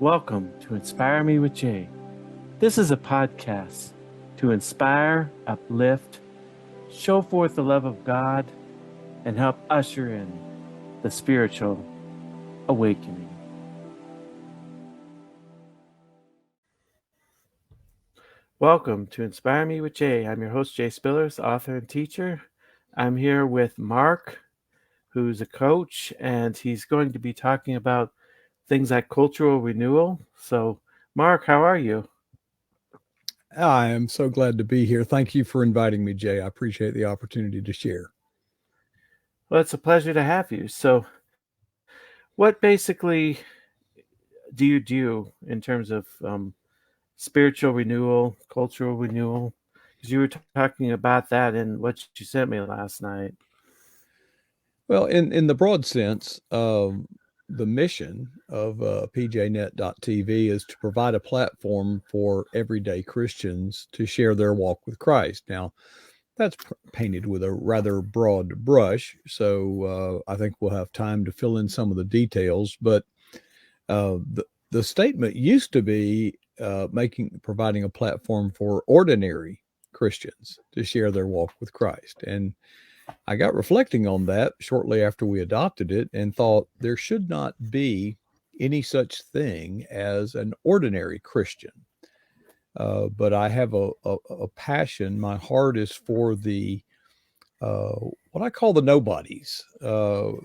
Welcome to Inspire Me with Jay. This is a podcast to inspire, uplift, show forth the love of God, and help usher in the spiritual awakening. Welcome to Inspire Me with Jay. I'm your host, Jay Spillers, author and teacher. I'm here with Mark, who's a coach, and he's going to be talking about things like cultural renewal. So, Mark, how are you? I am so glad to be here. Thank you for inviting me, Jay. I appreciate the opportunity to share. Well, it's a pleasure to have you. So, what basically do you do in terms of spiritual renewal, cultural renewal? Because you were talking about that in what you sent me last night. Well, in the broad sense, the mission of pjnet.tv is to provide a platform for everyday Christians to share their walk with Christ. Now, that's painted with a rather broad brush, so I think we'll have time to fill in some of the details. But the statement used to be providing a platform for ordinary Christians to share their walk with Christ. And I got reflecting on that shortly after we adopted it and thought there should not be any such thing as an ordinary Christian. But I have a passion. My heart is for uh, what I call the nobodies, the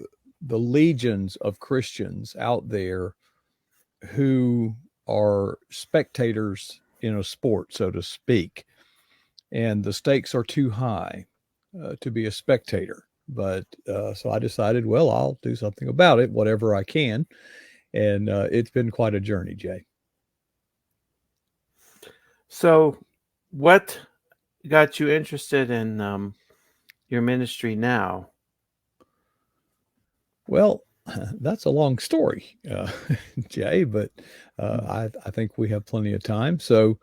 legions of Christians out there who are spectators in a sport, so to speak, and the stakes are too high to be a spectator. But so I decided, well, I'll do something about it, whatever I can. And it's been quite a journey, Jay. So, what got you interested in your ministry now? Well, that's a long story, Jay, but I think we have plenty of time. So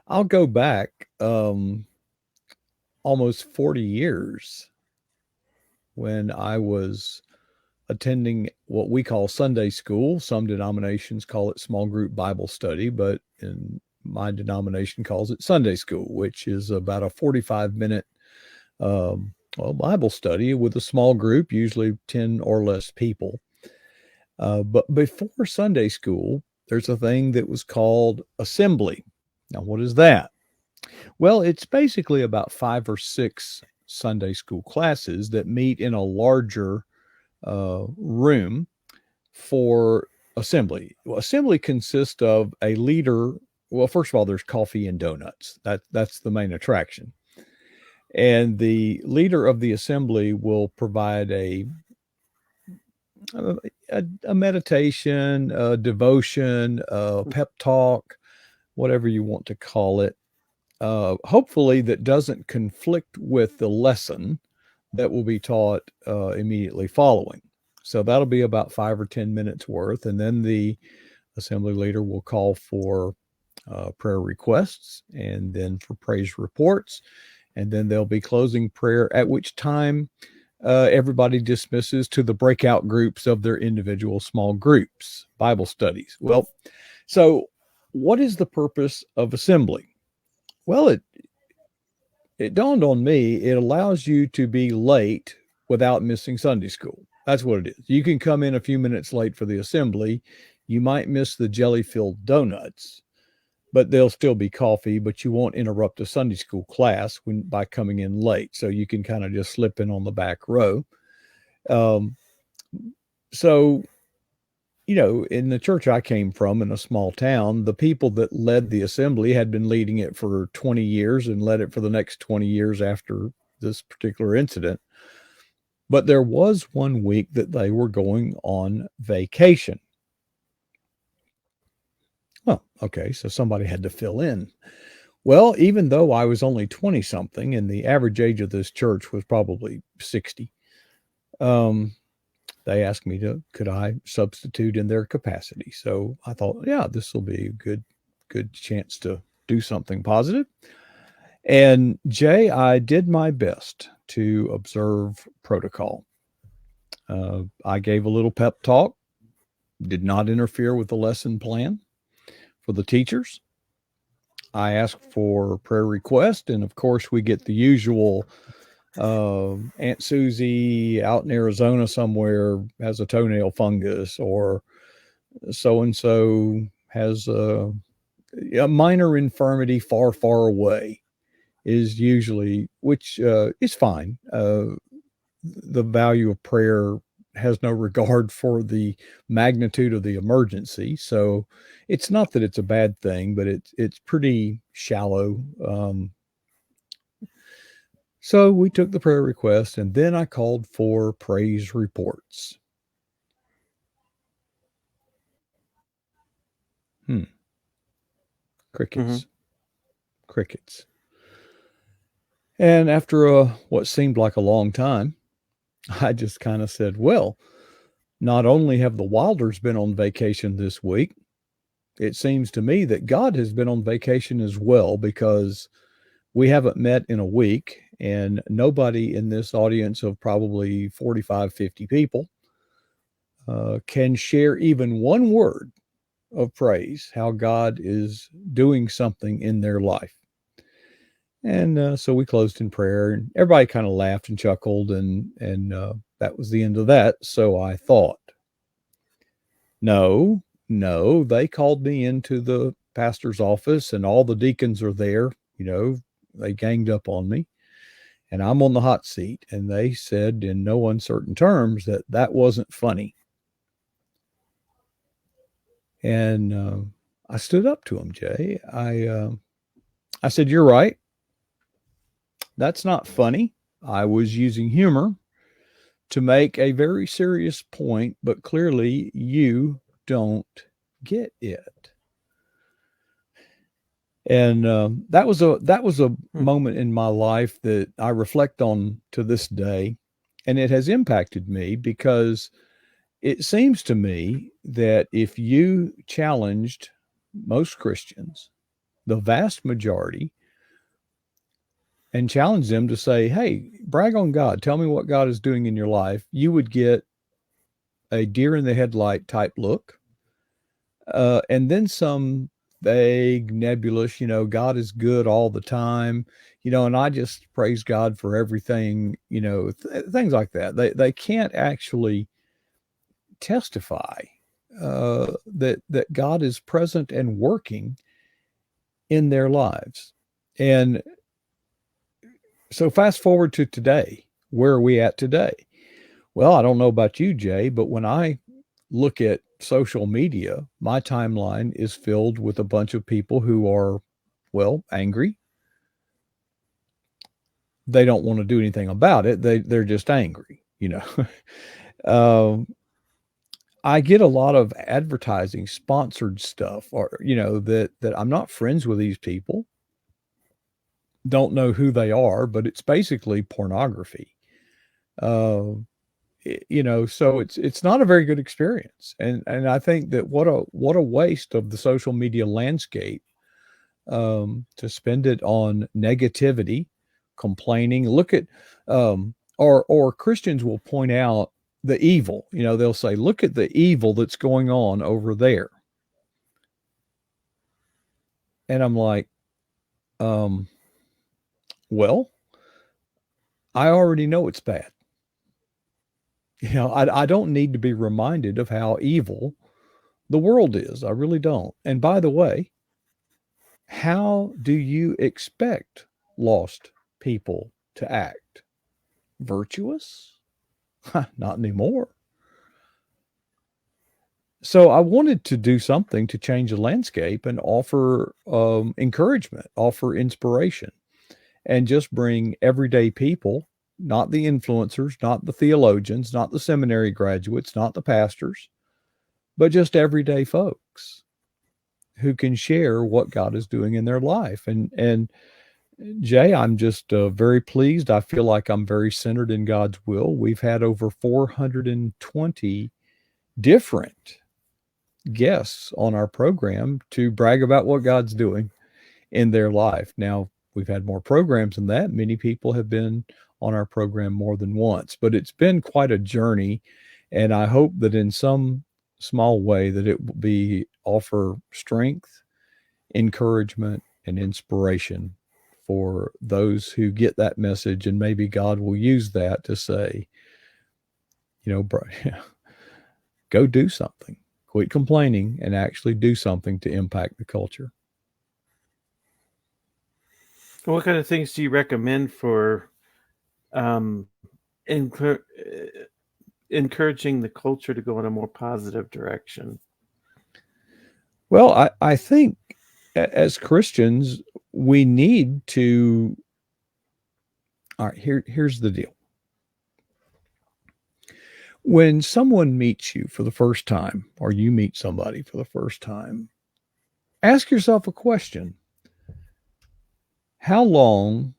I'll go back almost 40 years when I was attending what we call Sunday school. Some denominations call it small group Bible study, but in my denomination calls it Sunday school, which is about a 45-minute Bible study with a small group, usually 10 or less people. But before Sunday school, there's a thing that was called assembly. Now, what is that? Well, it's basically about 5 or 6 Sunday school classes that meet in a larger room for assembly. Well, assembly consists of a leader. Well, first of all, there's coffee and donuts. That's the main attraction. And the leader of the assembly will provide a meditation, a devotion, a pep talk, whatever you want to call it. Hopefully, that doesn't conflict with the lesson that will be taught immediately following. So that'll be about 5 or 10 minutes worth. And then the assembly leader will call for prayer requests and then for praise reports. And then there'll be closing prayer, at which time everybody dismisses to the breakout groups of their individual small groups, Bible studies. Well, so what is the purpose of assembly? Well, it dawned on me, it allows you to be late without missing Sunday school. That's what it is. You can come in a few minutes late for the assembly. You might miss the jelly-filled donuts, but there'll still be coffee, but you won't interrupt a Sunday school class by coming in late. So you can kind of just slip in on the back row. Um, so, in the church I came from in a small town, the people that led the assembly had been leading it for 20 years and led it for the next 20 years after this particular incident. But there was one week that they were going on vacation. Well, okay, so somebody had to fill in. Well, even though I was only 20 something and the average age of this church was probably 60, they asked me could I substitute in their capacity. So I thought, yeah, this will be a good chance to do something positive. And Jay, I did my best to observe protocol. I gave a little pep talk, did not interfere with the lesson plan. for the teachers. I ask for prayer requests, and of course, we get the usual Aunt Susie out in Arizona somewhere has a toenail fungus, or so and so has a minor infirmity far, far away, is usually, which is fine. The value of prayer has no regard for the magnitude of the emergency. So it's not that it's a bad thing, but it's pretty shallow. So we took the prayer request, and then I called for praise reports. Crickets. Mm-hmm. Crickets. And after what seemed like a long time, I just kind of said, well, not only have the Wilders been on vacation this week, it seems to me that God has been on vacation as well, because we haven't met in a week, and nobody in this audience of probably 45, 50 people can share even one word of praise, how God is doing something in their life. And so we closed in prayer, and everybody kind of laughed and chuckled, and that was the end of that. So I thought, no, they called me into the pastor's office, and all the deacons are there. They ganged up on me, and I'm on the hot seat, and they said in no uncertain terms that wasn't funny. And I stood up to him, Jay. I said, you're right. That's not funny. I was using humor to make a very serious point, but clearly you don't get it. And that was a moment in my life that I reflect on to this day, and it has impacted me, because it seems to me that if you challenged most Christians, the vast majority, and challenge them to say, hey, brag on God, tell me what God is doing in your life, you would get a deer in the headlight type look. And then some vague, nebulous, God is good all the time, and I just praise God for everything, things like that. They can't actually testify that God is present and working in their lives. And so fast forward to today. Where are we at today? Well, I don't know about you, Jay, but when I look at social media, my timeline is filled with a bunch of people who are, well, angry. They don't want to do anything about it. They're just angry, I get a lot of advertising, sponsored stuff, or that I'm not friends with these people, don't know who they are, but it's basically pornography. Uh, so it's not a very good experience, and I think that what a waste of the social media landscape, to spend it on negativity, complaining. Look at or Christians will point out the evil. They'll say, look at the evil that's going on over there, and I'm like, well, I already know it's bad. I don't need to be reminded of how evil the world is. I really don't. And by the way, how do you expect lost people to act? Virtuous? Not anymore. So I wanted to do something to change the landscape and offer encouragement, offer inspiration, and just bring everyday people, not the influencers, not the theologians, not the seminary graduates, not the pastors, but just everyday folks who can share what God is doing in their life. And Jay, I'm just very pleased. I feel like I'm very centered in God's will. We've had over 420 different guests on our program to brag about what God's doing in their life. Now, we've had more programs than that. Many people have been on our program more than once, but it's been quite a journey. And I hope that in some small way that it will offer strength encouragement and inspiration for those who get that message. And maybe God will use that to say, bro, go do something, quit complaining, and actually do something to impact the culture. What kind of things do you recommend for encouraging the culture to go in a more positive direction? Well, I think as Christians, we need to. All right, here's the deal. When someone meets you for the first time, or you meet somebody for the first time, ask yourself a question. How long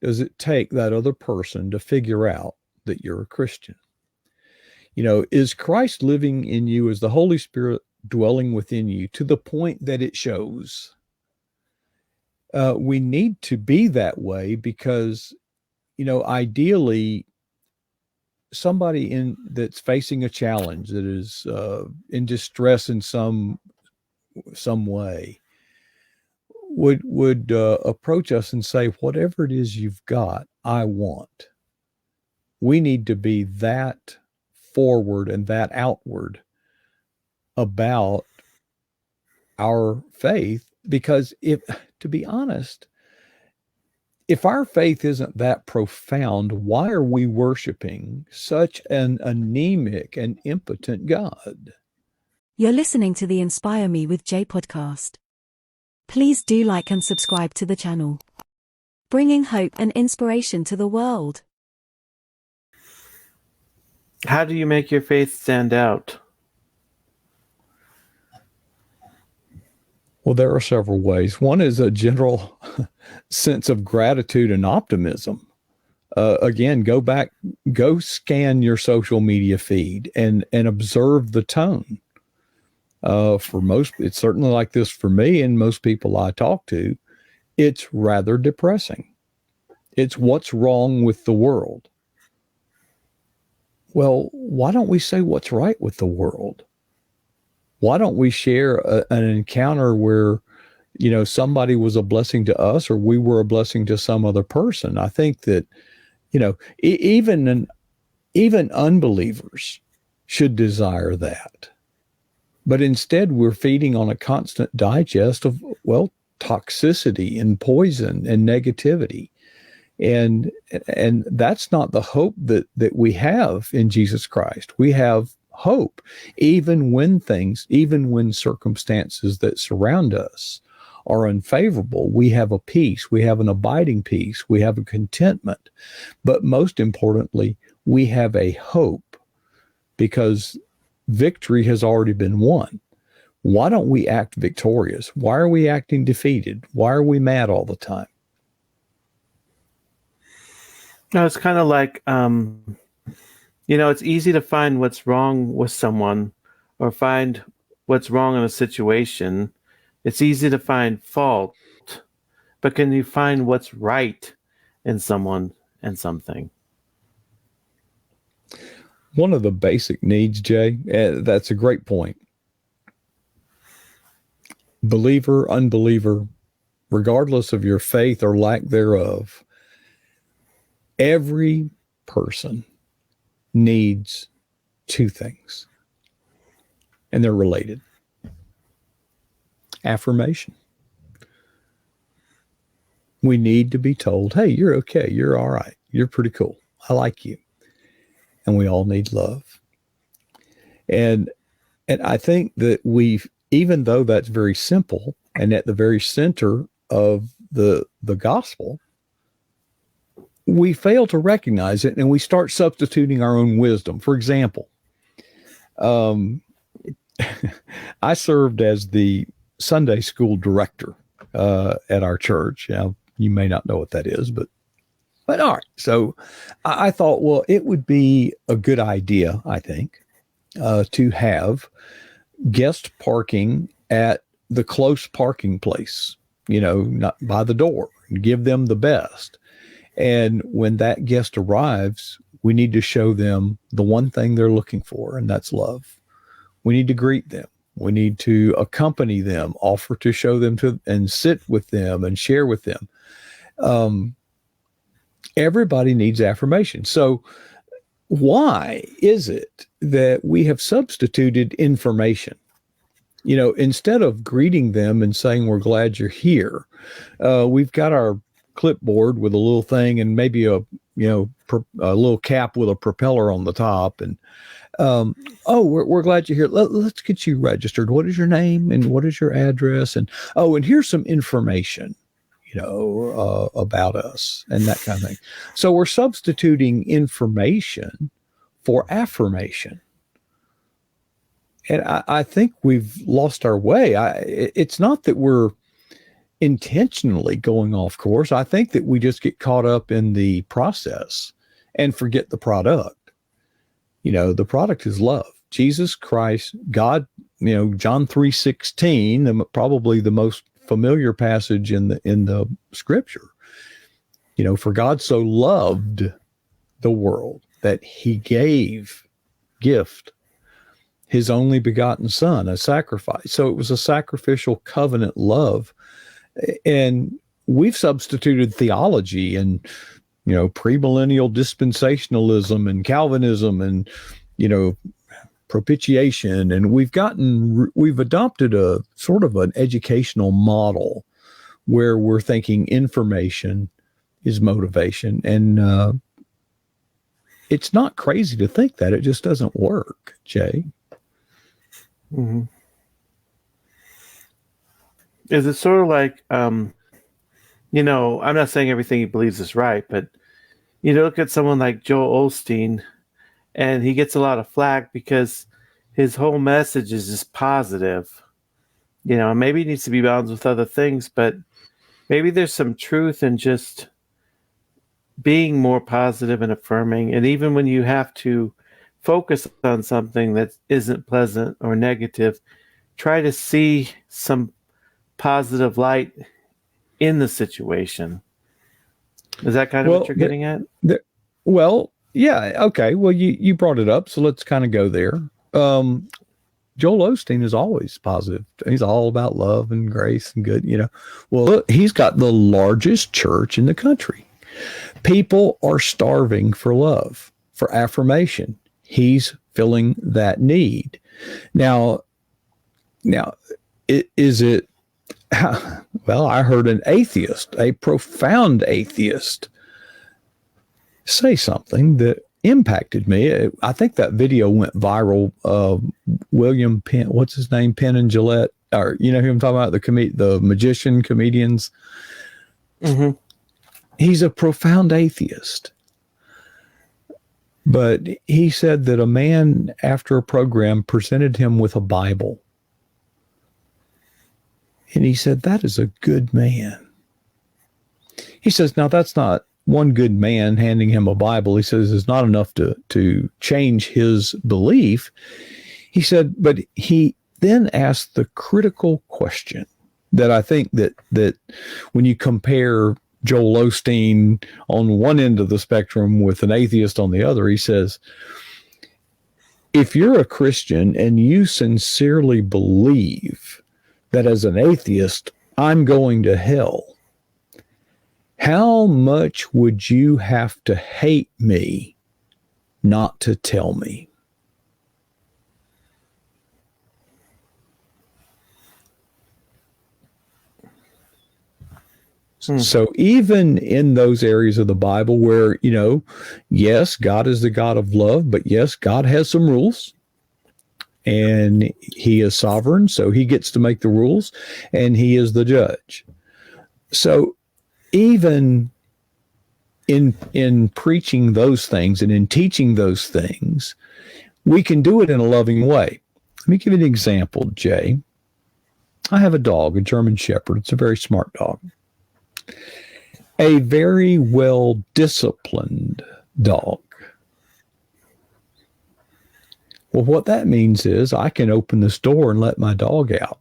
does it take that other person to figure out that you're a Christian? Is Christ living in you? Is the Holy Spirit dwelling within you to the point that it shows? We need to be that way because, ideally, somebody that's facing a challenge, that is in distress in some way, would approach us and say, whatever it is you've got, I want. We need to be that forward and that outward about our faith, because to be honest, if our faith isn't that profound, why are we worshiping such an anemic and impotent God? You're listening to the Inspire Me with Jay podcast. Please do like and subscribe to the channel, bringing hope and inspiration to the world. How do you make your faith stand out? Well, there are several ways. One is a general sense of gratitude and optimism. Again, go scan your social media feed and observe the tone. For most, it's certainly like this for me and most people I talk to. It's rather depressing. It's what's wrong with the world. Well, why don't we say what's right with the world? Why don't we share an encounter where, somebody was a blessing to us or we were a blessing to some other person? I think that, even unbelievers should desire that. But instead, we're feeding on a constant digest of, toxicity and poison and negativity. And that's not the hope that we have in Jesus Christ. We have hope, even when circumstances that surround us are unfavorable. We have a peace, we have an abiding peace, we have a contentment. But most importantly, we have a hope because victory has already been won. Why don't we act victorious? Why are we acting defeated? Why are we mad all the time? No, it's kind of like, it's easy to find what's wrong with someone or find what's wrong in a situation. It's easy to find fault, but can you find what's right in someone and something? One of the basic needs, Jay, that's a great point. Believer, unbeliever, regardless of your faith or lack thereof, every person needs two things, and they're related. Affirmation. We need to be told, hey, you're okay, you're all right, you're pretty cool, I like you. And we all need love. And I think that even though that's very simple and at the very center of the gospel, we fail to recognize it and we start substituting our own wisdom. For example, I served as the Sunday school director at our church. You may not know what that is, but all right. So I thought, well, it would be a good idea, I think, to have guest parking at the close parking place, not by the door, and give them the best. And when that guest arrives, we need to show them the one thing they're looking for, and that's love. We need to greet them. We need to accompany them, offer to show them to, and sit with them and share with them. Everybody needs affirmation. So why is it that we have substituted information? Instead of greeting them and saying, we're glad you're here, we've got our clipboard with a little thing and maybe a little cap with a propeller on the top. And, we're glad you're here. Let's get you registered. What is your name and what is your address? And here's some information, about us and that kind of thing. So we're substituting information for affirmation. And I think we've lost our way. It's not that we're intentionally going off course. I think that we just get caught up in the process and forget the product. The product is love. Jesus Christ, God, John 3:16, probably the most familiar passage in the scripture. For God so loved the world that he gave gift his only begotten son, a sacrifice. So it was a sacrificial covenant love. And we've substituted theology and, premillennial dispensationalism and Calvinism and, propitiation. And we've adopted a sort of an educational model where we're thinking information is motivation. And it's not crazy to think that. It just doesn't work, Jay. Mm-hmm. Is it sort of like, I'm not saying everything he believes is right, but you look at someone like Joel Osteen, and he gets a lot of flack because his whole message is just positive. Maybe it needs to be balanced with other things, but maybe there's some truth in just being more positive and affirming. And even when you have to focus on something that isn't pleasant or negative, try to see some positive light in the situation. Is that kind of what you're getting at? Yeah. Okay. Well, you brought it up, so let's kind of go there. Joel Osteen is always positive. He's all about love and grace and good, Well, look, he's got the largest church in the country. People are starving for love, for affirmation. He's filling that need. Now, is it? Well, I heard an atheist, a profound atheist, say something that impacted me. I think that video went viral. William Penn, what's his name? Penn and Gillette, or who I'm talking about? The magician comedians. Mm-hmm. He's a profound atheist. But he said that a man after a program presented him with a Bible. And he said, that is a good man. He says, now that's not one good man handing him a Bible. He says it's not enough to change his belief. He said, but he then asked the critical question that I think that when you compare Joel Osteen on one end of the spectrum with an atheist on the other, he says, if you're a Christian and you sincerely believe that as an atheist, I'm going to hell, how much would you have to hate me not to tell me? So even in those areas of the Bible where, yes, God is the God of love, but yes, God has some rules. And he is sovereign, so he gets to make the rules, and he is the judge. So even in preaching those things and in teaching those things, we can do it in a loving way. Let me give you an example, Jay. I have a dog, a German Shepherd. It's a very smart dog. A very well-disciplined dog. Well, what that means is I can open this door and let my dog out,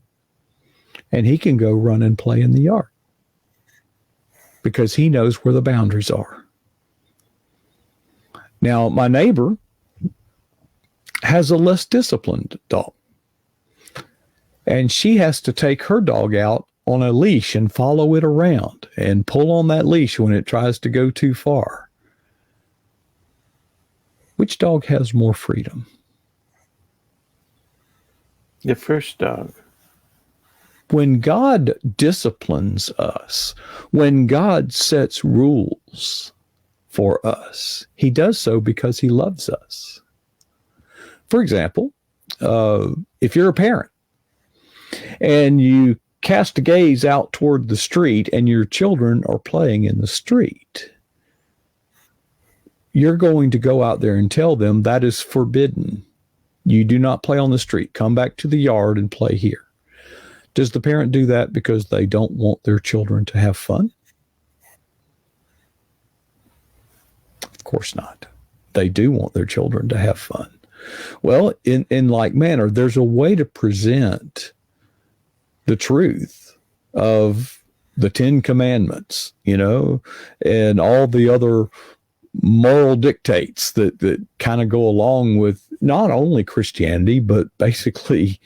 and he can go run and play in the yard because he knows where the boundaries are. Now, my neighbor has a less disciplined dog. And she has to take her dog out on a leash and follow it around and pull on that leash when it tries to go too far. Which dog has more freedom? The first dog. When God disciplines us, when God sets rules for us, he does so because he loves us. For example, if you're a parent and you cast a gaze out toward the street and your children are playing in the street, you're going to go out there and tell them that is forbidden. You do not play on the street. Come back to the yard and play here. Does the parent do that because they don't want their children to have fun? Of course not. They do want their children to have fun. Well, in like manner, there's a way to present the truth of the 10 Commandments, and all the other moral dictates that kind of go along with not only Christianity, but basically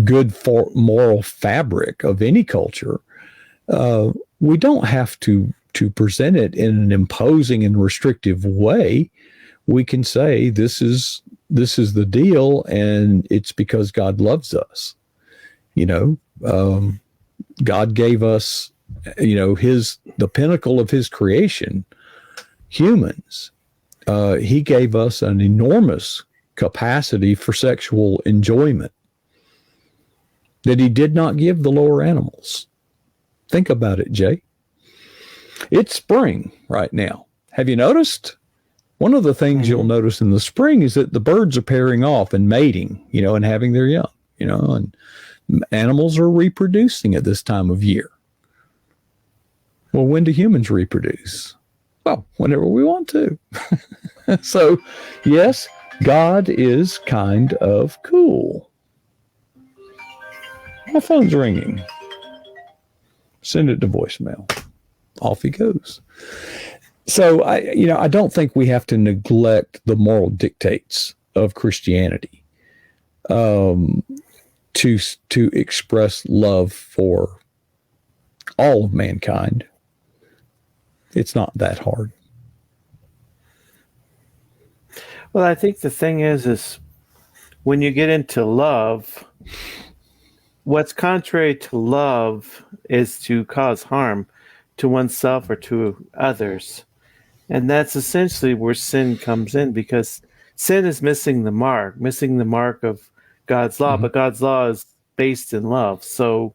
good moral fabric of any culture. We don't have to present it in an imposing and restrictive way. We can say this is the deal, and it's because God loves us. God gave us, the pinnacle of his creation, humans. He gave us an enormous capacity for sexual enjoyment that he did not give the lower animals. Think about it, Jay. It's spring right now. Have you noticed? One of the things you'll notice in the spring is that the birds are pairing off and mating, and having their young, and animals are reproducing at this time of year. Well, when do humans reproduce? Well, whenever we want to. So, yes, God is kind of cool. My phone's ringing. Send it to voicemail. Off he goes. So I don't think we have to neglect the moral dictates of Christianity to express love for all of mankind. It's not that hard. Well, I think the thing is when you get into love, what's contrary to love is to cause harm to oneself or to others. And that's essentially where sin comes in, because sin is missing the mark of God's law, but God's law is based in love. So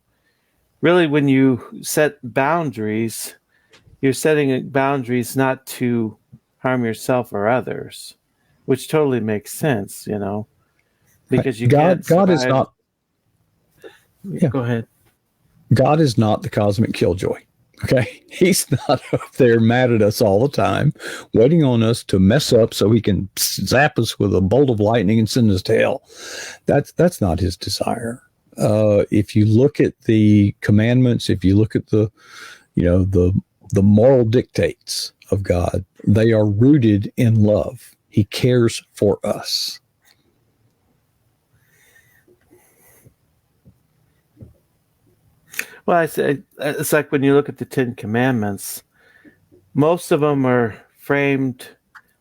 really, when you set boundaries, you're setting boundaries not to harm yourself or others, which totally makes sense, because you can't God is not. Yeah. Go ahead. God is not the cosmic killjoy. Okay. He's not up there mad at us all the time, waiting on us to mess up so he can zap us with a bolt of lightning and send us to hell. That's not his desire. If you look at the commandments, if you look at the moral dictates of God, they are rooted in love. He cares for us. Well, I say it's like when you look at the 10 Commandments, most of them are framed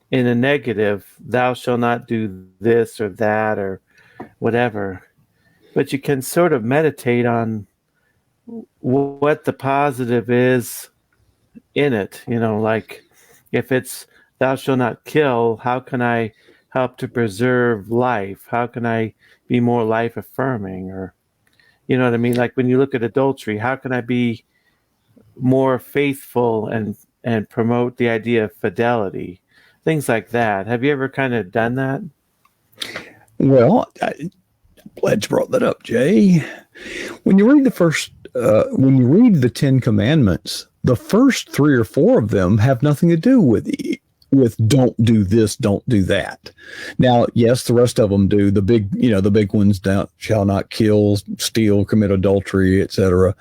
in a negative. Thou shalt not do this or that or whatever. But you can sort of meditate on what the positive is in it. Like if it's thou shalt not kill, how can I help to preserve life? How can I be more life affirming? Or you know what I mean? Like when you look at adultery, how can I be more faithful and promote the idea of fidelity? Things like that. Have you ever kind of done that? Well, I'm glad you brought that up, Jay. When you read the 10 Commandments, the first 3 or 4 of them have nothing to do with don't do this, don't do that. Now, yes, the rest of them do. The big ones, shall not kill, steal, commit adultery, etc.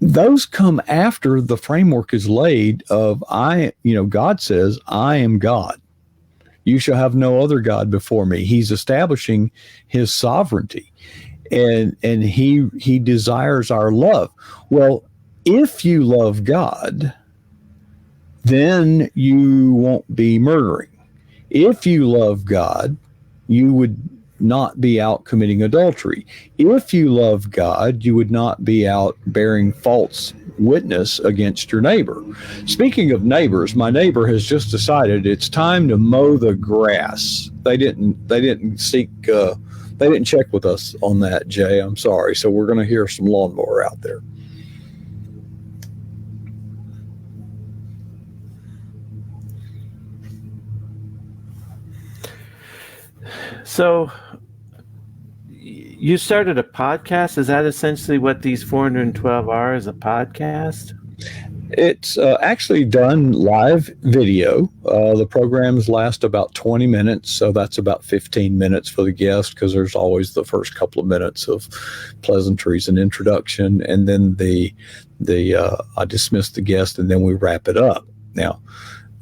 Those come after the framework is laid of God says, I am God. You shall have no other God before me. He's establishing his sovereignty, and he desires our love. Well, if you love God, then you won't be murdering. If you love God, you would not be out committing adultery. If you love God, you would not be out bearing false witness against your neighbor. Speaking of neighbors, my neighbor has just decided it's time to mow the grass. They didn't check with us on that, Jay. I'm sorry. So we're going to hear some lawnmower out there. So you started a podcast. Is that essentially what these 412 are, is a podcast? It's actually done live video. The programs last about 20 minutes, so that's about 15 minutes for the guest, because there's always the first couple of minutes of pleasantries and introduction, and then I dismiss the guest, and then we wrap it up. Now,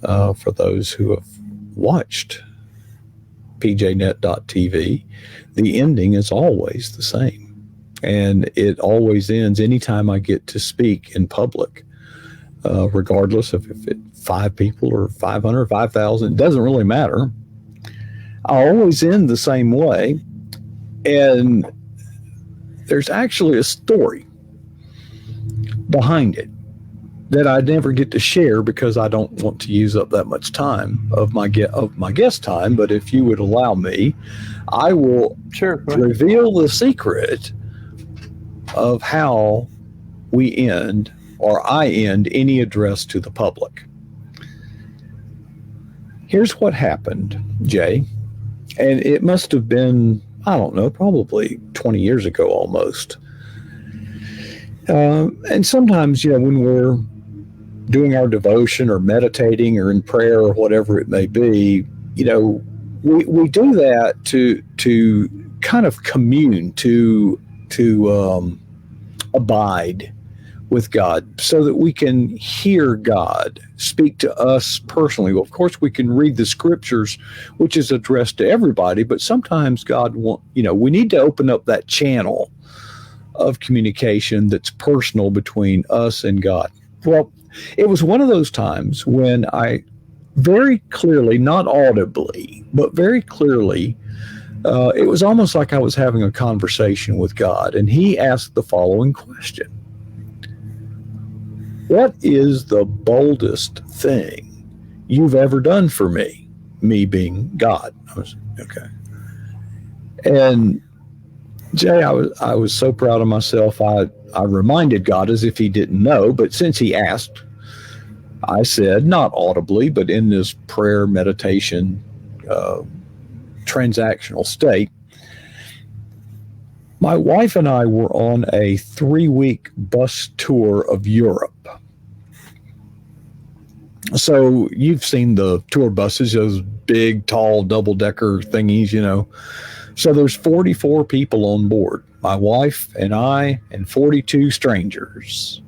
for those who have watched pjnet.tv, the ending is always the same, and it always ends anytime I get to speak in public. Regardless of if it's 5 people or 500, 5,000, it doesn't really matter. I always end the same way. And there's actually a story behind it that I never get to share because I don't want to use up that much time of my guest time. But if you would allow me, I will reveal the secret of how we end, or I end, any address to the public. Here's what happened, Jay, and it must have been, I don't know, probably 20 years ago almost. And sometimes, when we're doing our devotion or meditating or in prayer or whatever it may be, we do that to kind of commune, to abide with God, so that we can hear God speak to us personally. Well, of course, we can read the scriptures, which is addressed to everybody, but sometimes God we need to open up that channel of communication that's personal between us and God. Well, it was one of those times when I very clearly, not audibly, but very clearly, it was almost like I was having a conversation with God, and he asked the following question: what is the boldest thing you've ever done for me? Me being God. Okay. And Jay, I was so proud of myself. I reminded God as if he didn't know, but since he asked, I said, not audibly, but in this prayer meditation transactional state, my wife and I were on a 3-week bus tour of Europe. So you've seen the tour buses, those big, tall, double-decker thingies, So there's 44 people on board, my wife and I and 42 strangers.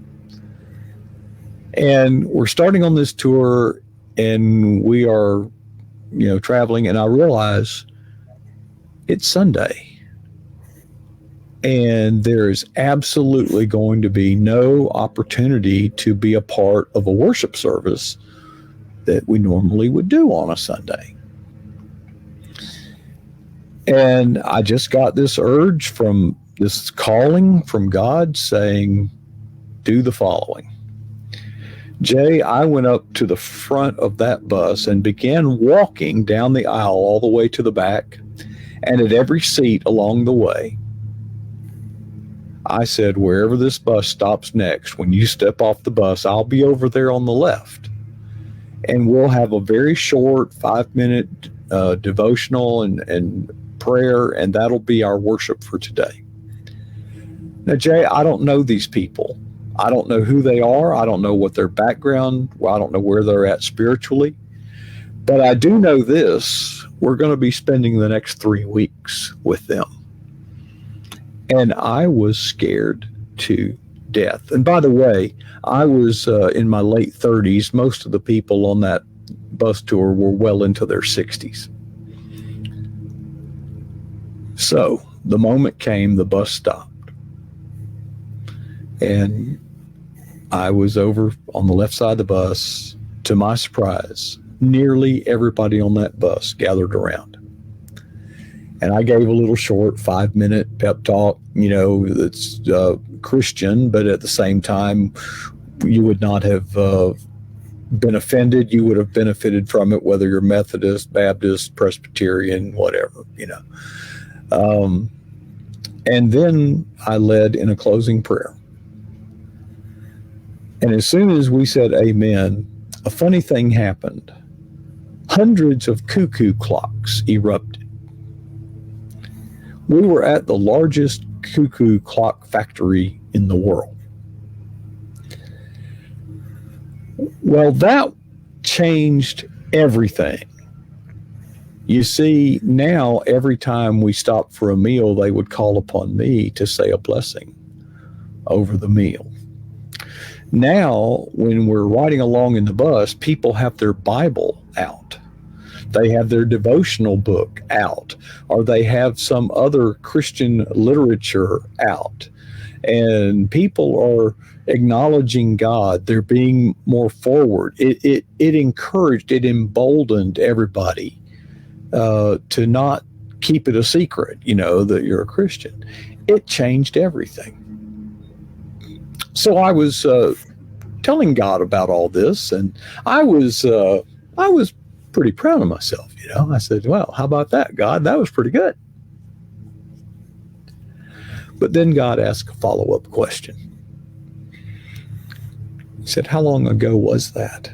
And we're starting on this tour, and we are, traveling, and I realize it's Sunday. And there's absolutely going to be no opportunity to be a part of a worship service that we normally would do on a Sunday. And I just got this urge, from this calling from God, saying, do the following. Jay, I went up to the front of that bus and began walking down the aisle all the way to the back. And at every seat along the way, I said, wherever this bus stops next, when you step off the bus, I'll be over there on the left. And we'll have a very short 5-minute devotional and prayer, and that'll be our worship for today. Now, Jay, I don't know these people. I don't know who they are. I don't know what their background, I don't know where they're at spiritually. But I do know this: we're going to be spending the next 3 weeks with them. And I was scared to death. And by the way, I was in my late 30s. Most of the people on that bus tour were well into their 60s. So the moment came, the bus stopped. And I was over on the left side of the bus. To my surprise, nearly everybody on that bus gathered around. And I gave a little short 5-minute pep talk, that's Christian, but at the same time, you would not have been offended. You would have benefited from it, whether you're Methodist, Baptist, Presbyterian, whatever, And then I led in a closing prayer. And as soon as we said amen, a funny thing happened. Hundreds of cuckoo clocks erupted. We were at the largest cuckoo clock factory in the world. Well, that changed everything. You see, now every time we stopped for a meal, they would call upon me to say a blessing over the meal. Now, when we're riding along in the bus, people have their Bible out. They have their devotional book out, or they have some other Christian literature out. And people are acknowledging God. They're being more forward. It encouraged, it emboldened everybody to not keep it a secret, that you're a Christian. It changed everything. So I was telling God about all this, and I was pretty proud of myself. I said, "Well, how about that, God? That was pretty good." But then God asked a follow-up question. He said, "How long ago was that?"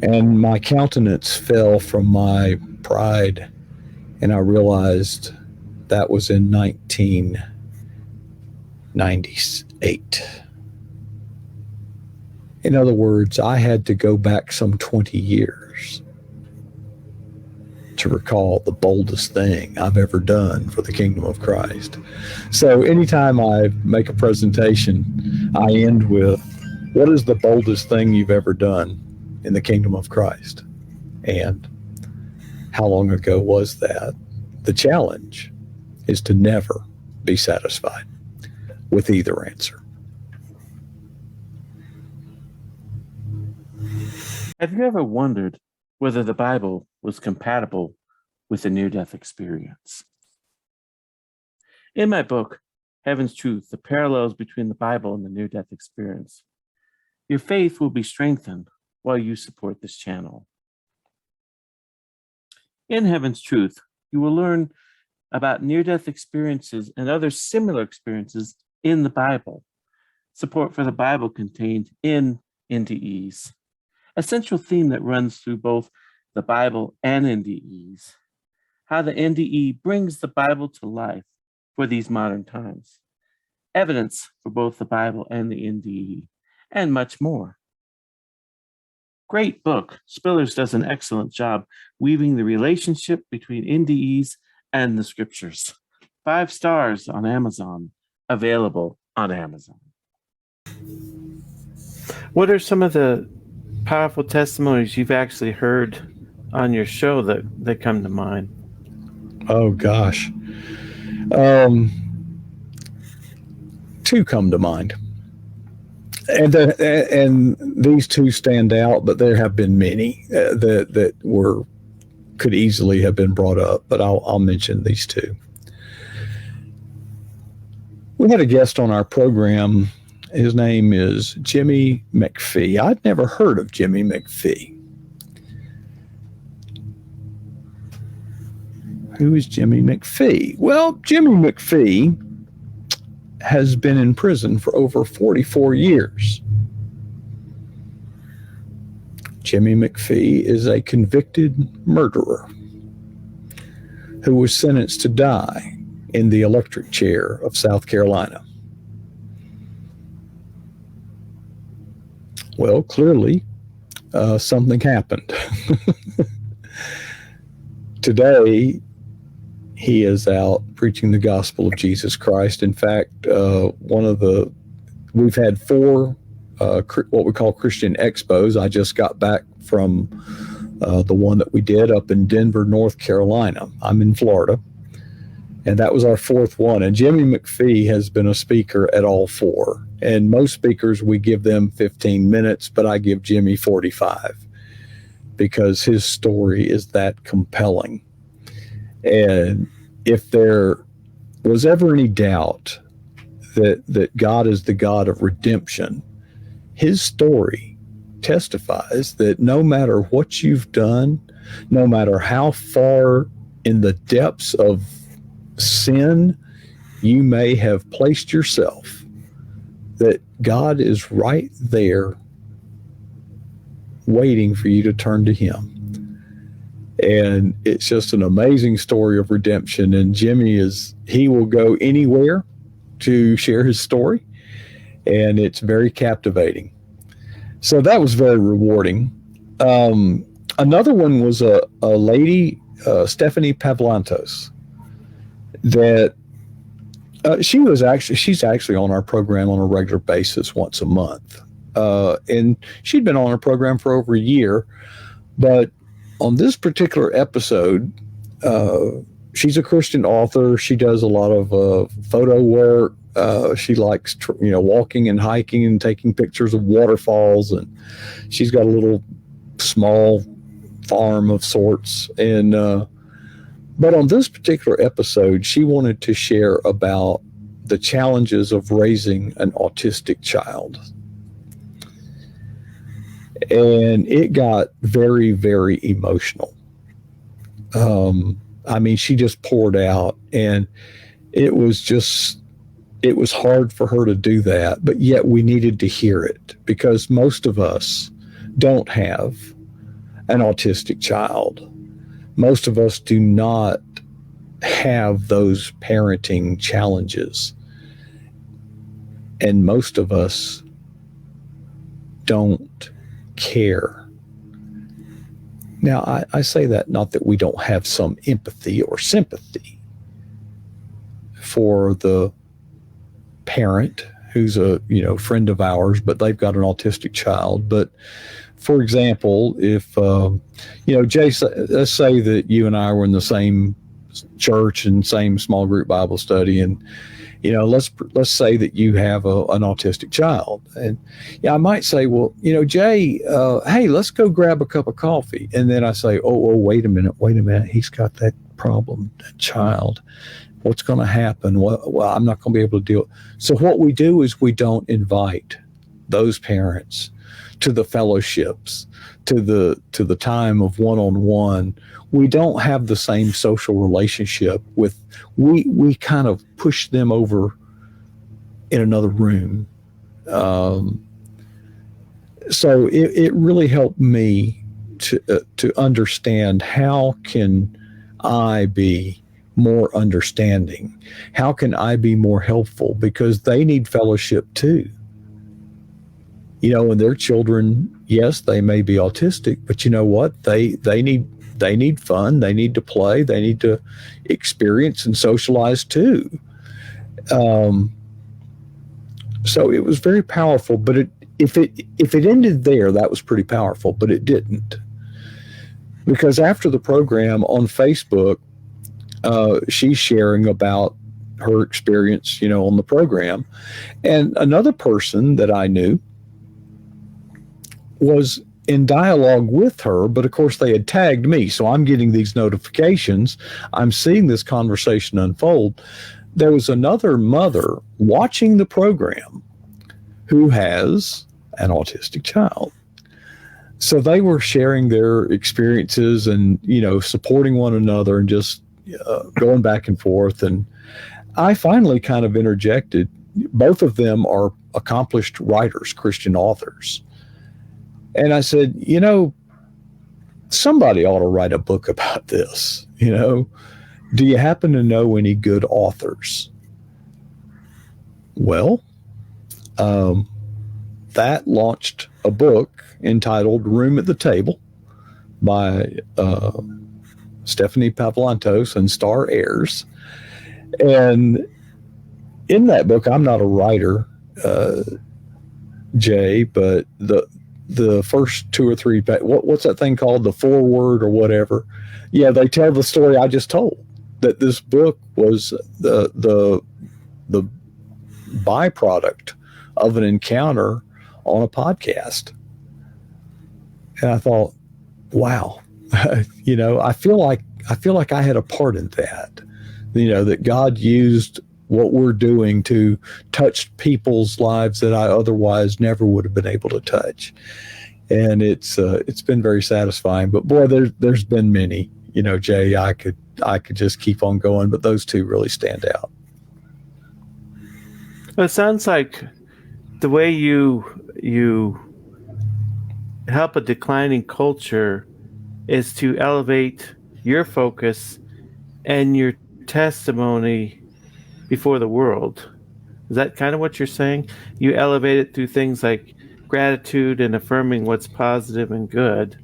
And my countenance fell from my pride, and I realized that was in 1998. In other words, I had to go back some 20 years to recall the boldest thing I've ever done for the kingdom of Christ. So anytime I make a presentation, I end with, what is the boldest thing you've ever done in the kingdom of Christ? And how long ago was that? The challenge is to never be satisfied with either answer. Have you ever wondered whether the Bible was compatible with the near-death experience? In my book, Heaven's Truth, the parallels between the Bible and the near-death experience, your faith will be strengthened while you support this channel. In Heaven's Truth, you will learn about near-death experiences and other similar experiences in the Bible. Support for the Bible contained in NDEs. A central theme that runs through both the Bible and NDEs. How the NDE brings the Bible to life for these modern times. Evidence for both the Bible and the NDE, and much more. Great book. Spillers does an excellent job weaving the relationship between NDEs and the scriptures. 5 stars on Amazon. Available on Amazon. What are some of the powerful testimonies you've actually heard on your show that come to mind? Oh gosh. 2 come to mind. And these 2 stand out, but there have been many that could easily have been brought up, but I'll mention these 2. We had a guest on our program. His name is Jimmy McPhee. I'd never heard of Jimmy McPhee. Who is Jimmy McPhee? Well, Jimmy McPhee has been in prison for over 44 years. Jimmy McPhee is a convicted murderer who was sentenced to die in the electric chair of South Carolina. Well, clearly, something happened. Today, he is out preaching the gospel of Jesus Christ. In fact, we've had 4 what we call Christian Expos. I just got back from the one that we did up in Denver, North Carolina. I'm in Florida. And that was our fourth one. And Jimmy McPhee has been a speaker at all four. And most speakers, we give them 15 minutes, but I give Jimmy 45 because his story is that compelling. And if there was ever any doubt that God is the God of redemption, his story testifies that no matter what you've done, no matter how far in the depths of sin you may have placed yourself, that God is right there waiting for you to turn to him. And it's just an amazing story of redemption. And Jimmy he will go anywhere to share his story, and it's very captivating. So that was very rewarding. Another one was a lady, Stephanie Pavlantos, that she's actually on our program on a regular basis once a month. And she'd been on our program for over a year, but on this particular episode, she's a Christian author. She does a lot of photo work. She likes, walking and hiking and taking pictures of waterfalls. And she's got a little small farm of sorts. And but on this particular episode, she wanted to share about the challenges of raising an autistic child. And it got very, very emotional. She just poured out, and it was hard for her to do that, but yet we needed to hear it because most of us don't have an autistic child. Most of us do not have those parenting challenges. And most of us don't care. Now, I say that not that we don't have some empathy or sympathy for the parent who's a friend of ours, but they've got an autistic child. But for example, if Jay, let's say that you and I were in the same church and same small group Bible study, and let's say that you have an autistic child, and I might say, well, Jay, hey, let's go grab a cup of coffee, and then I say, oh, wait a minute, he's got that problem, that child. What's going to happen? Well, I'm not going to be able to deal. So what we do is we don't invite those parents to the fellowships, to the time of one-on-one. We don't have the same social relationship with. We kind of push them over in another room. So it really helped me to understand how can I be more understanding? How can I be more helpful? Because they need fellowship too. And their children, yes, they may be autistic, but you know what? They need fun. They need to play. They need to experience and socialize too. So it was very powerful. But if it ended there, that was pretty powerful. But it didn't, because after the program on Facebook, she's sharing about her experience, on the program, and another person that I knew was in dialogue with her, but of course they had tagged me. So I'm getting these notifications. I'm seeing this conversation unfold. There was another mother watching the program who has an autistic child. So they were sharing their experiences and, supporting one another and just going back and forth. And I finally kind of interjected. Both of them are accomplished writers, Christian authors. And I said, somebody ought to write a book about this. Do you happen to know any good authors? Well, that launched a book entitled Room at the Table by Stephanie Pavlantos and Star Ayers. And in that book, I'm not a writer, Jay, but the first two or three, what's that thing called? The foreword or whatever. Yeah, they tell the story I just told, that this book was the byproduct of an encounter on a podcast. And I thought, wow, I feel like I had a part in that. That God used what we're doing to touch people's lives that I otherwise never would have been able to touch. And it's been very satisfying. But boy, there's been many. Jay, I could just keep on going, but those two really stand out. Well, it sounds like the way you help a declining culture is to elevate your focus and your testimony before the world. Is that kind of what you're saying? You elevate it through things like gratitude and affirming what's positive and good,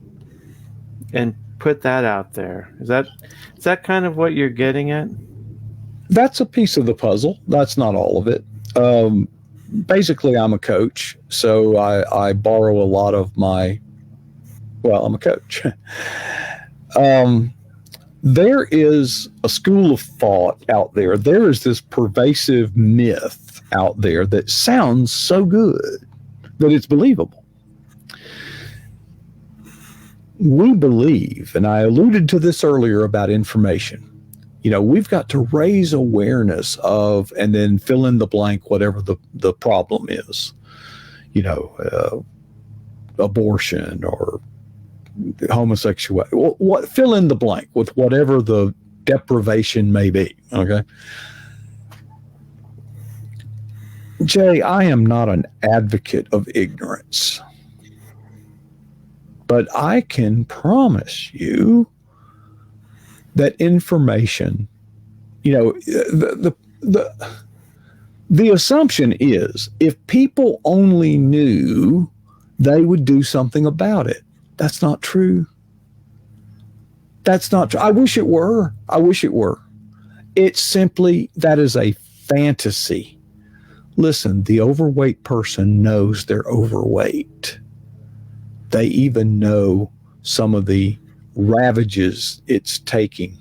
and put that out there. Is that kind of what you're getting at? That's a piece of the puzzle. That's not all of it. Basically, I'm a coach, so I borrow a lot of I'm a coach. There is a school of thought out there. There is this pervasive myth out there that sounds so good that it's believable. We believe, and I alluded to this earlier about information. We've got to raise awareness of, and then fill in the blank, whatever the problem is. Abortion or homosexuality. What fill in the blank with whatever the deprivation may be. Okay. Jay, I am not an advocate of ignorance, but I can promise you that information, the assumption is if people only knew, they would do something about it. That's not true. That's not true. I wish it were. It's simply, that is a fantasy. Listen, the overweight person knows they're overweight. They even know some of the ravages it's taking,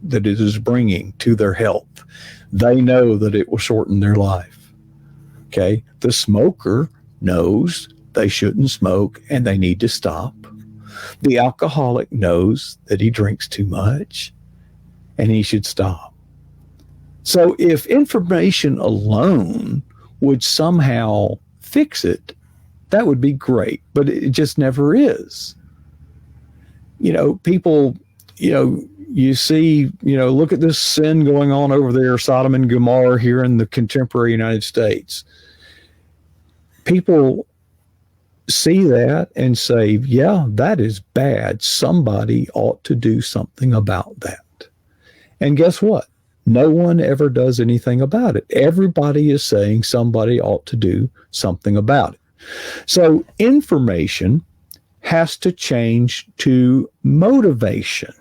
that it is bringing to their health. They know that it will shorten their life. Okay. The smoker knows they shouldn't smoke and they need to stop. The alcoholic knows that he drinks too much and he should stop. So if information alone would somehow fix it, that would be great, but it just never is. People, you see, look at this sin going on over there, Sodom and Gomorrah here in the contemporary United States. People see that and say, yeah, that is bad. Somebody ought to do something about that. And guess what? No one ever does anything about it. Everybody is saying somebody ought to do something about it. So information has to change to motivation.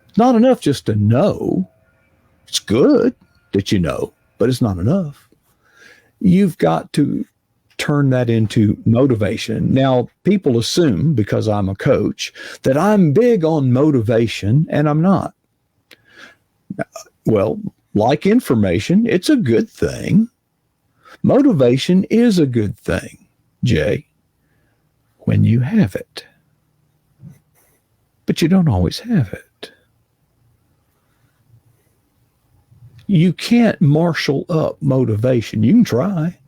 It's not enough just to know. It's good that you know, but it's not enough. You've got to turn that into motivation. Now, people assume, because I'm a coach, that I'm big on motivation, and I'm not. Well, like information, it's a good thing. Motivation is a good thing, Jay, when you have it. But you don't always have it. You can't marshal up motivation. You can try,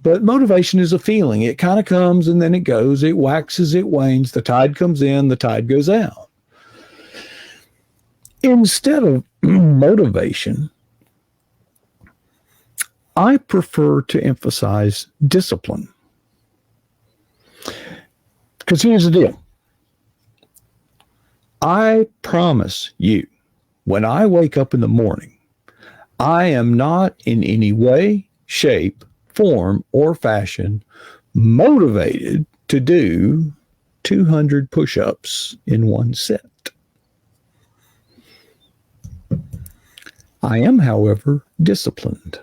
but motivation is a feeling. It kind of comes and then it goes. It waxes, it wanes. The tide comes in, the tide goes out. Instead of motivation, I prefer to emphasize discipline. Because here's the deal. I promise you, when I wake up in the morning, I am not in any way, shape, form, or fashion motivated to do 200 push-ups in one set. I am, however, disciplined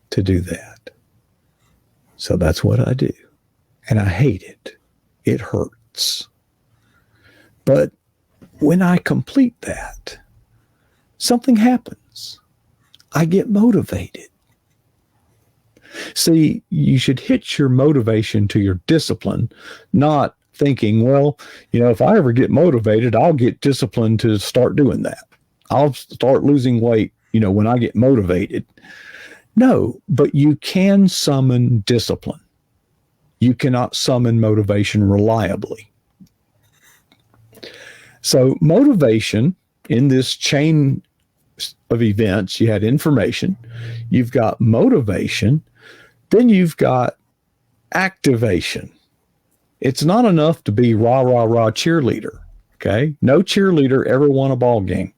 to do that. So that's what I do. And I hate it. It hurts. But when I complete that, something happens. I get motivated. See, you should hitch your motivation to your discipline, not thinking, well, if I ever get motivated, I'll get disciplined to start doing that. I'll start losing weight, when I get motivated. No, but you can summon discipline. You cannot summon motivation reliably. So motivation in this chain of events, you had information, you've got motivation, then you've got activation. It's not enough to be rah, rah, rah cheerleader. Okay. No cheerleader ever won a ball game.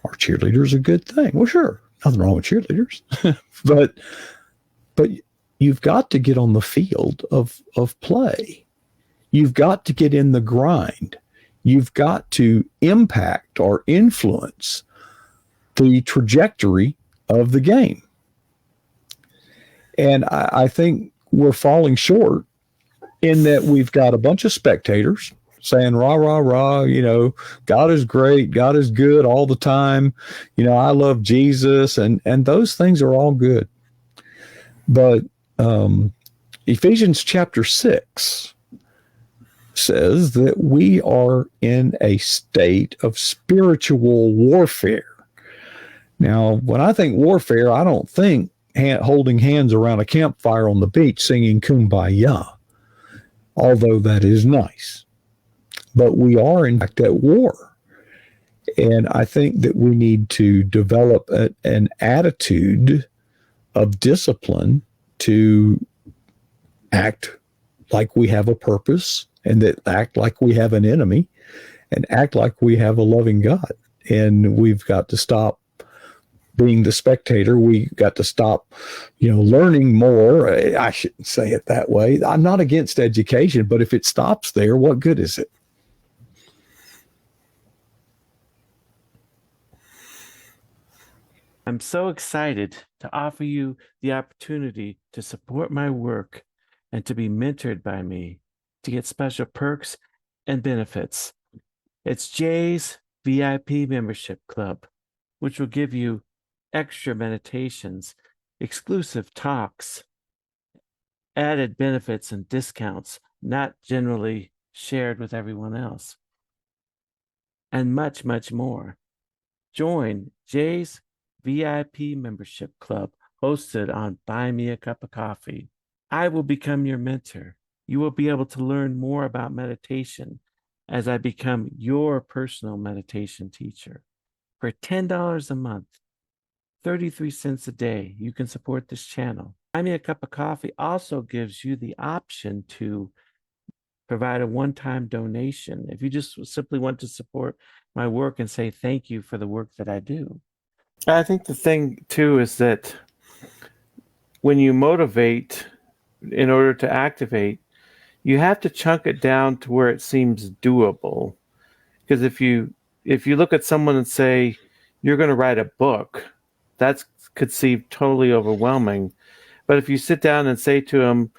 Are cheerleaders a good thing? Well, sure. Nothing wrong with cheerleaders. but you've got to get on the field of play. You've got to get in the grind. You've got to impact or influence the trajectory of the game. And I think we're falling short in that we've got a bunch of spectators saying, rah, rah, rah, God is great, God is good all the time. I love Jesus, and those things are all good. But Ephesians chapter 6 says that we are in a state of spiritual warfare. Now, when I think warfare, I don't think holding hands around a campfire on the beach singing Kumbaya, although that is nice. But we are, in fact, at war. And I think that we need to develop an attitude of discipline to act like we have a purpose, and that act like we have an enemy, and act like we have a loving God. And we've got to stop being the spectator. We got to stop, learning more. I shouldn't say it that way. I'm not against education, but if it stops there, what good is it? I'm so excited to offer you the opportunity to support my work and to be mentored by me to get special perks and benefits. It's Jay's VIP Membership Club, which will give you extra meditations, exclusive talks, added benefits and discounts not generally shared with everyone else, and much, much more. Join Jay's VIP Membership Club hosted on Buy Me a Cup of Coffee. I will become your mentor. You will be able to learn more about meditation as I become your personal meditation teacher. For $10 a month, 33 cents a day, you can support this channel. Buy Me a Cup of Coffee also gives you the option to provide a one-time donation if you just simply want to support my work and say thank you for the work that I do. I think the thing, too, is that when you motivate in order to activate, you have to chunk it down to where it seems doable. Because if you look at someone and say, you're going to write a book, that could seem totally overwhelming. But if you sit down and say to them,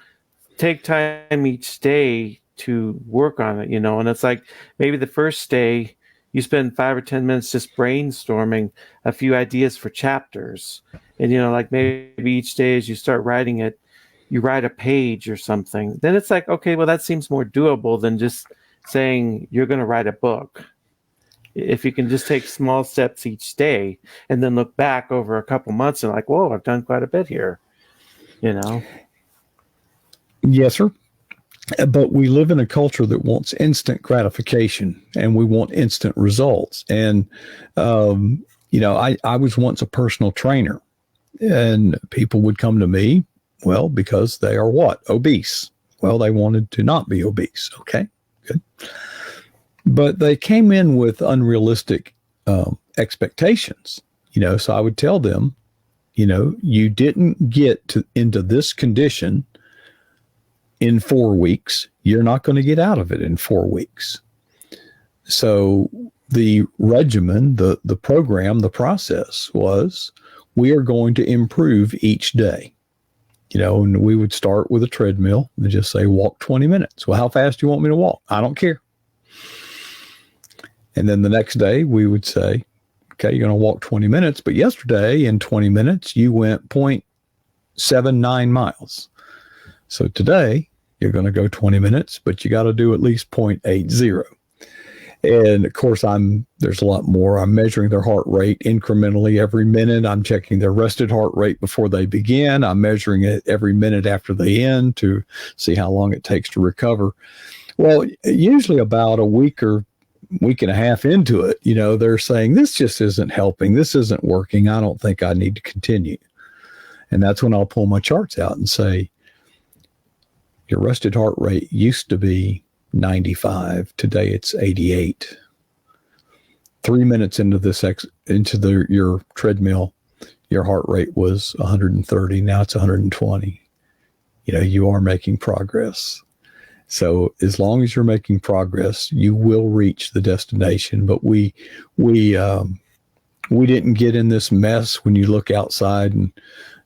take time each day to work on it, and it's like maybe the first day you spend 5 or 10 minutes just brainstorming a few ideas for chapters. And, like maybe each day as you start writing it, you write a page or something. Then it's like, okay, well, that seems more doable than just saying you're going to write a book. If you can just take small steps each day and then look back over a couple months and like, whoa, I've done quite a bit here, Yes, sir. But we live in a culture that wants instant gratification, and we want instant results. And, I was once a personal trainer, and people would come to me, well, because they are what? Obese. Well, they wanted to not be obese. Okay, good. But they came in with unrealistic expectations, so I would tell them, you didn't get into this condition in 4 weeks. You're not going to get out of it in 4 weeks. So the regimen, the program, the process was, we are going to improve each day. And we would start with a treadmill and just say, walk 20 minutes. Well, how fast do you want me to walk? I don't care. And then the next day we would say, okay, you're going to walk 20 minutes, but yesterday in 20 minutes, you went 0.79 miles. So today you're going to go 20 minutes, but you got to do at least 0.80. And of course, there's a lot more. I'm measuring their heart rate incrementally every minute. I'm checking their rested heart rate before they begin. I'm measuring it every minute after they end to see how long it takes to recover. Well, usually about a week or week and a half into it, they're saying, this just isn't helping. This isn't working. I don't think I need to continue. And that's when I'll pull my charts out and say, your rested heart rate used to be 95. Today it's 88. 3 minutes into your treadmill, your heart rate was 130. Now it's 120. You are making progress. So as long as you're making progress, you will reach the destination. But we didn't get in this mess when you look outside and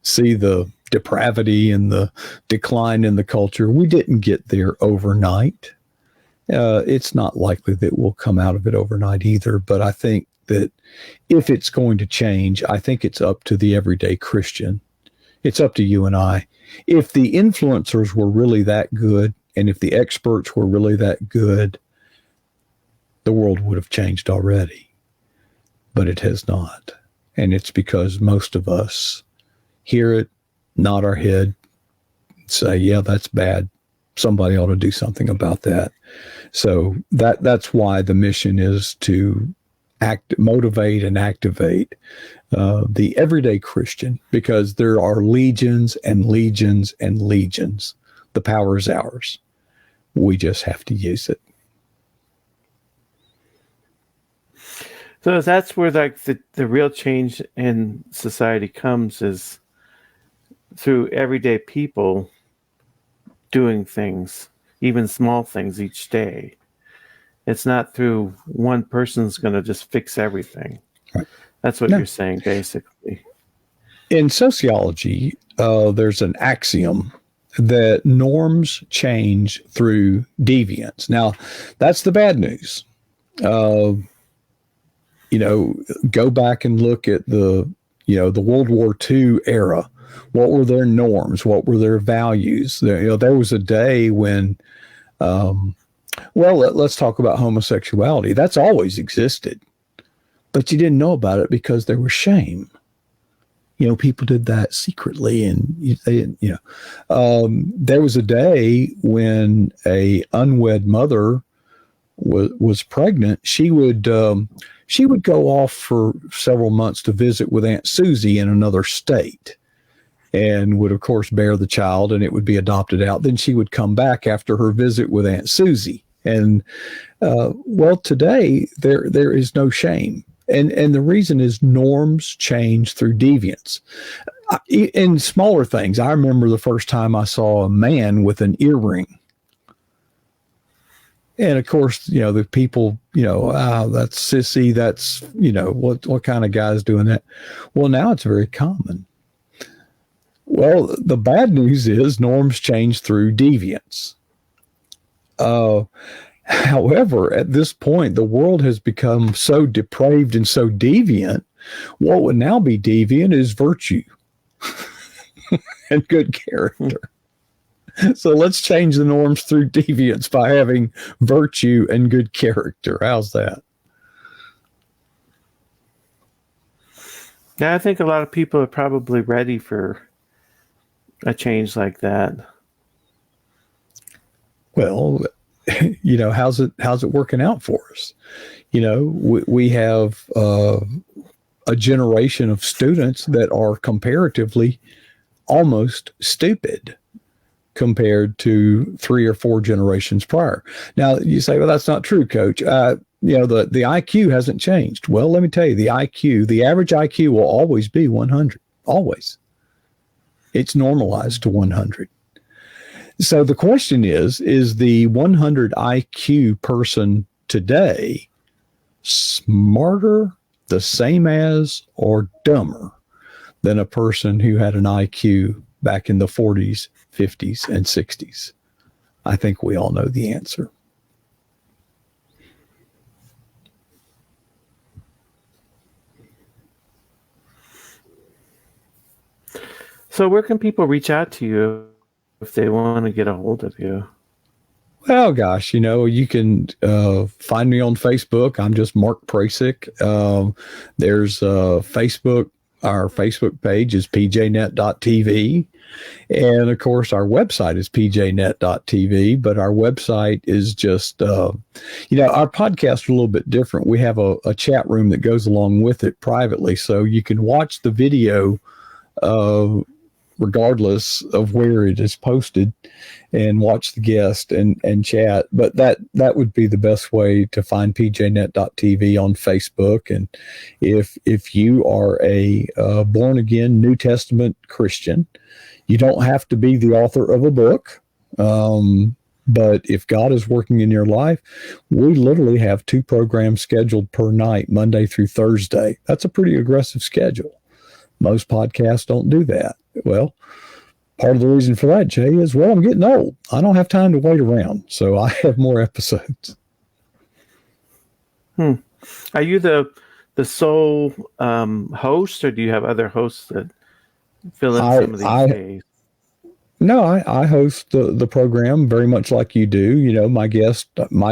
see the depravity and the decline in the culture. We didn't get there overnight. It's not likely that we'll come out of it overnight either. But I think that if it's going to change, I think it's up to the everyday Christian. It's up to you and I. If the influencers were really that good, and if the experts were really that good, the world would have changed already. But it has not. And it's because most of us hear it, nod our head, say, yeah, that's bad. Somebody ought to do something about that. So that's why the mission is to motivate and activate the everyday Christian, because there are legions and legions and legions. The power is ours. We just have to use it. So that's where the real change in society comes, is through everyday people doing things, even small things each day. It's not through one person's going to just fix everything. Right. That's what you're saying, basically. In sociology, there's an axiom that norms change through deviance. Now, that's the bad news. Go back and look at the World War II era. What were their norms? What were their values? There was a day when, let's talk about homosexuality. That's always existed, but you didn't know about it because there was shame. People did that secretly, and there was a day when a unwed mother was pregnant. She would go off for several months to visit with Aunt Susie in another state, and would of course bear the child, and it would be adopted out. Then she would come back after her visit with Aunt Susie, and today there is no shame. And the reason is norms change through deviance. In smaller things, I remember the first time I saw a man with an earring. And of course, the people, that's sissy. That's, what kind of guy is doing that? Well, now it's very common. Well, the bad news is norms change through deviance. However, at this point, the world has become so depraved and so deviant. What would now be deviant is virtue and good character. So let's change the norms through deviance by having virtue and good character. How's that? Yeah, I think a lot of people are probably ready for a change like that. Well, how's it working out for us? We have a generation of students that are comparatively almost stupid compared to 3 or 4 generations prior. Now you say, well, that's not true, Coach. The IQ hasn't changed. Well, let me tell you, the average IQ will always be 100. Always. It's normalized to 100. So the question is the 100 IQ person today smarter, the same as, or dumber than a person who had an IQ back in the 40s, 50s, and 60s? I think we all know the answer. So where can people reach out to you if they want to get a hold of you? Well, gosh, you can find me on Facebook. I'm just Mark Prasek. There's Facebook. Our Facebook page is pjnet.tv. And of course, our website is pjnet.tv. But our website is just, our podcast is a little bit different. We have a chat room that goes along with it privately. So you can watch the video regardless of where it is posted, and watch the guest and chat. But that would be the best way to find pjnet.tv on Facebook. And if you are a born again New Testament Christian, you don't have to be the author of a book. But if God is working in your life, we literally have 2 programs scheduled per night, Monday through Thursday. That's a pretty aggressive schedule. Most podcasts don't do that. Well, part of the reason for that, Jay, is, I'm getting old. I don't have time to wait around, so I have more episodes. Are you the sole host, or do you have other hosts that fill in some of these days? No, I host the program very much like you do. My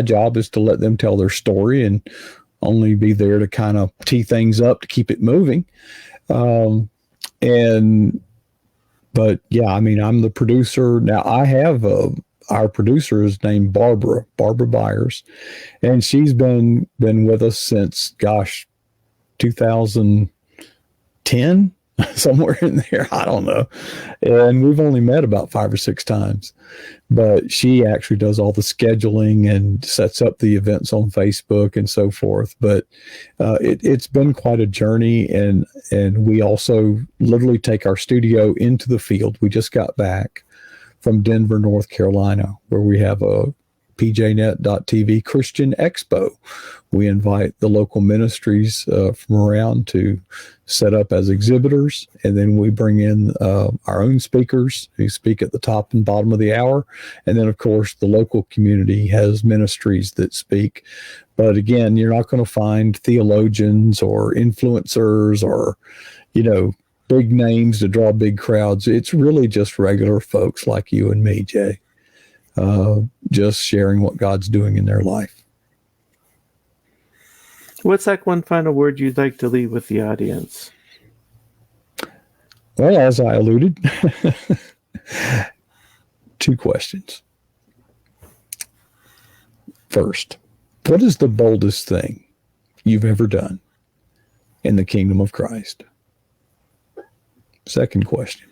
job is to let them tell their story and only be there to kind of tee things up to keep it moving. But yeah, I'm the producer. Now I have our producer is named Barbara Byers, and she's been with us since 2010, somewhere in there. I don't know. And we've only met about 5 or 6 times, but she actually does all the scheduling and sets up the events on Facebook and so forth. But it's been quite a journey. And we also literally take our studio into the field. We just got back from Denver, North Carolina, where we have a pjnet.tv Christian Expo. We invite the local ministries from around to set up as exhibitors, and then we bring in our own speakers who speak at the top and bottom of the hour. And then, of course, the local community has ministries that speak. But again, you're not going to find theologians or influencers or, big names to draw big crowds. It's really just regular folks like you and me, Jay. Just sharing what God's doing in their life. What's that one final word you'd like to leave with the audience? Well, as I alluded, 2 questions. First, what is the boldest thing you've ever done in the kingdom of Christ? Second question,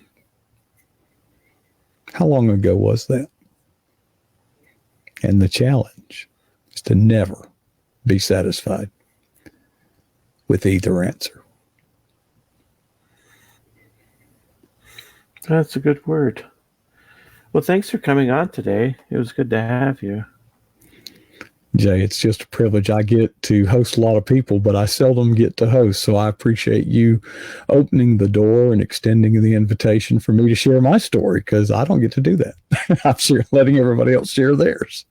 how long ago was that? And the challenge is to never be satisfied with either answer. That's a good word. Well, thanks for coming on today. It was good to have you. Jay, it's just a privilege. I get to host a lot of people, but I seldom get to host. So I appreciate you opening the door and extending the invitation for me to share my story, because I don't get to do that. I'm letting everybody else share theirs.